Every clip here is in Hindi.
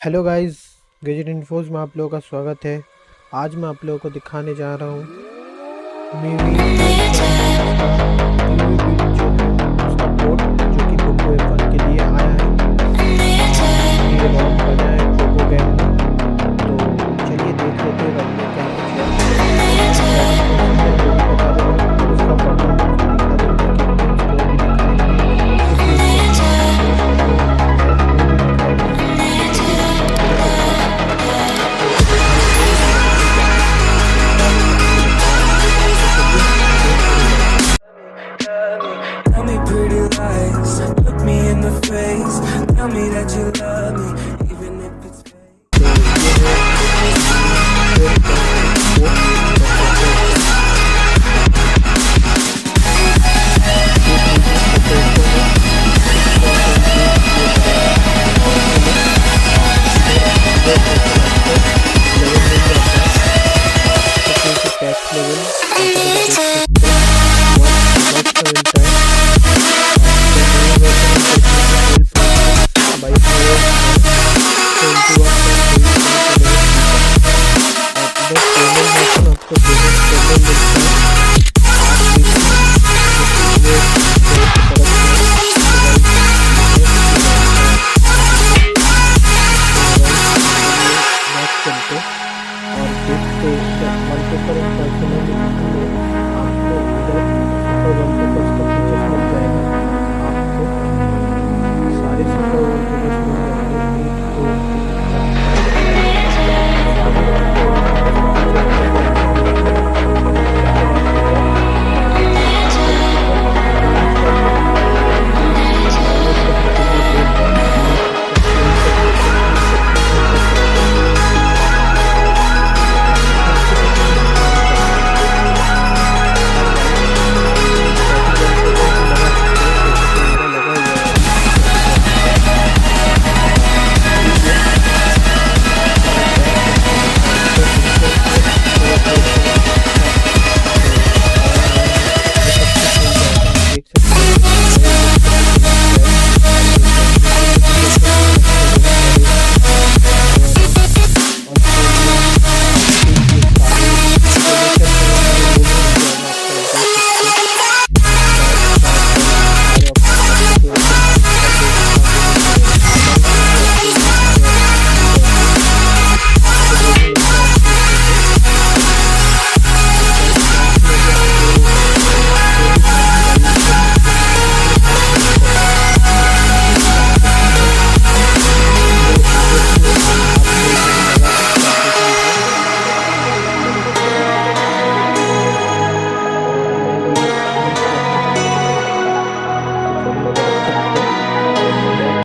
हेलो गाइस, गैजेट इन्फोज में आप लोगों का स्वागत है। आज मैं आप लोगों को दिखाने जा रहा हूँ उसका पोर्ट जो कि PocoF1 के लिए आया है। ये रॉम बना है पोको गैंग में, तो चलिए देख लेते हैं रॉम में क्या कुछ है। बता दूँगा उसका परफॉर्मेंस भी दिखा दूँगा कि स्टोर भी Tell me pretty lies, look me in the face, tell me that you love me, even if it's fake.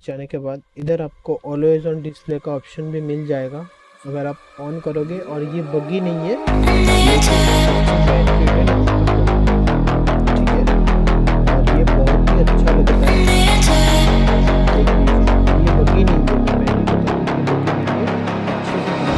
जाने के बाद इधर आपको ऑलवेज ऑन डिस्प्ले का ऑप्शन भी मिल जाएगा अगर आप ऑन करोगे। और ये बगी नहीं है, ठीक है। और ये बहुत ही अच्छा लगता है, ये बगी नहीं है, मैं पहले बता दूं कि बगी नहीं है, अच्छे से बढ़ जाए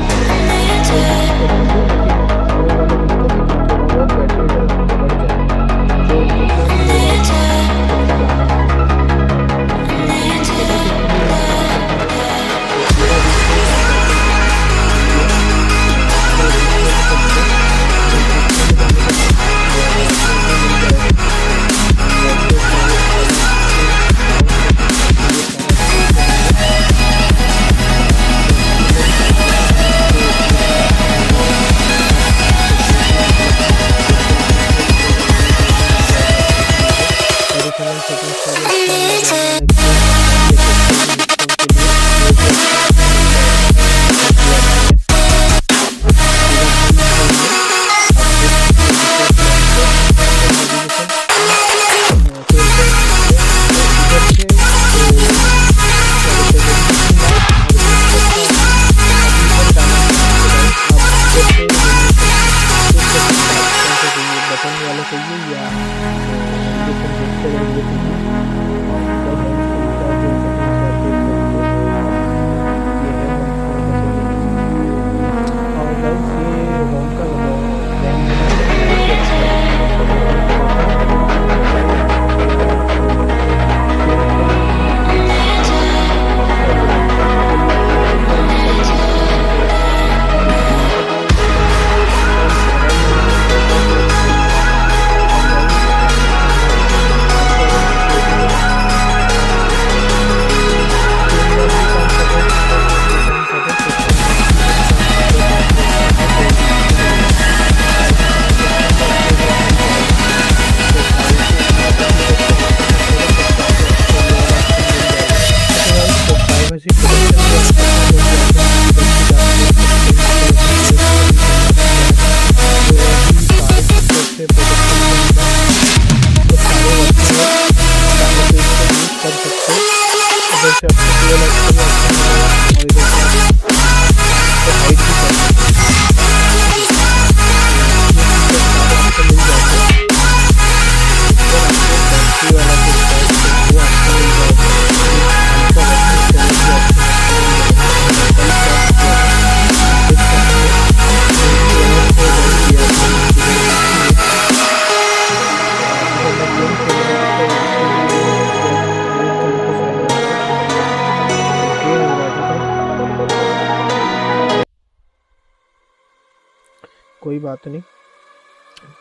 कोई बात नहीं।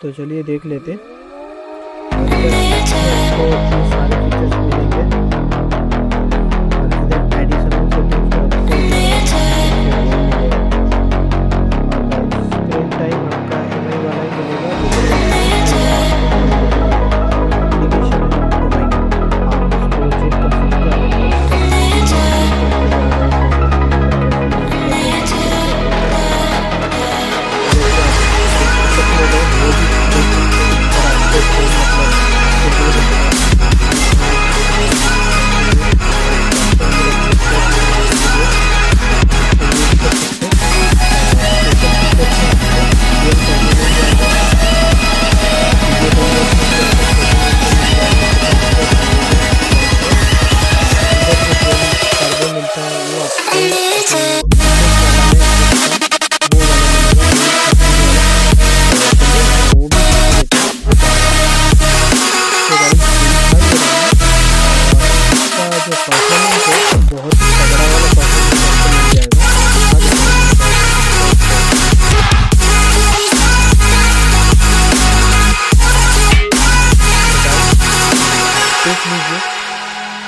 तो चलिए देख लेते। आपको ये सारे फीचर्स मिलेंगे और इधर एडिशनल सेटिंग्स में आपको मिलेगा। और स्क्रीन टाइम आपका MIUI वाला ही मिलेगा। एप्लीकेशन आप उसको चेक कर सकते हैं।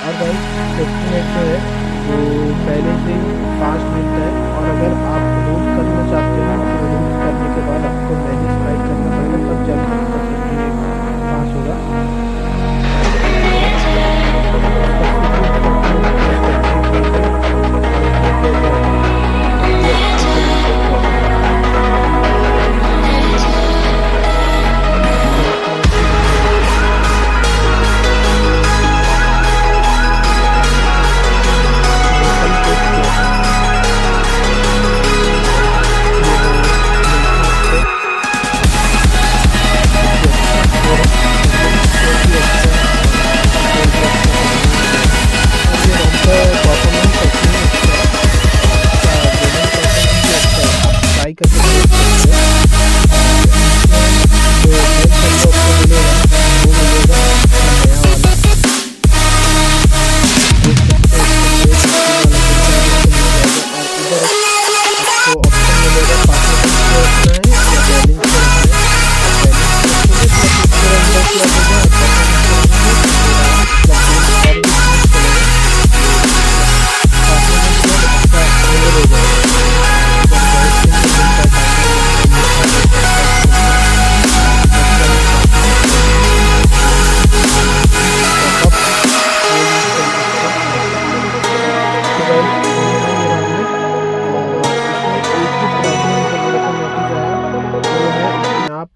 और भाई सेफ्टीनेट जो है वो पहले से ही 5 मिनट है। और अगर आप रूट करना चाहते हो तो रूट करने के बाद आपको मैनेज राइट करना पड़ेगा, तब जाकर आपका सेफ्टीनेट पास होगा।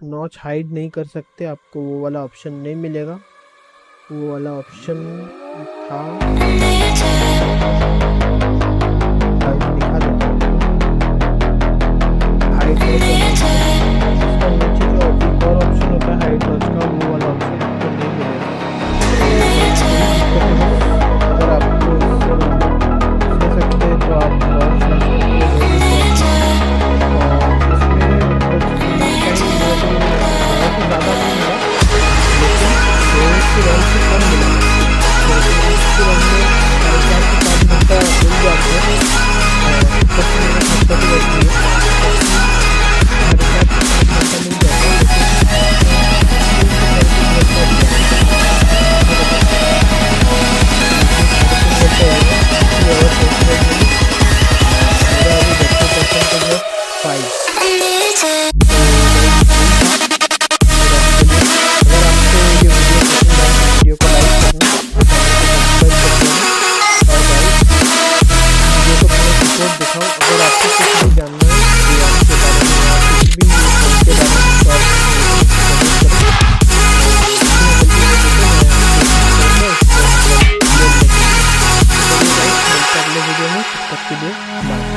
नॉच हाइड नहीं कर सकते, आपको वो वाला ऑप्शन नहीं मिलेगा। वो वाला ऑप्शन था, दिखा देता हूँ। हाइड इसका नीचे जो एक और ऑप्शन होता है हाइड नॉच का, वो वाला ऑप्शन आपको नहीं मिलेगा। अगर आपको इससे सकते हैं तो आप ज़्यादा नहीं मिला, लेकिन की रैम से कम मिला। इसकी रैम में 4.5 से 5 घंटा मिल जाते हैं और 10 मिनट घंटा भी लगती है। 4.5 से 5 घंटा मिल जाता है, वीडियो में तब तक के लिए बाय।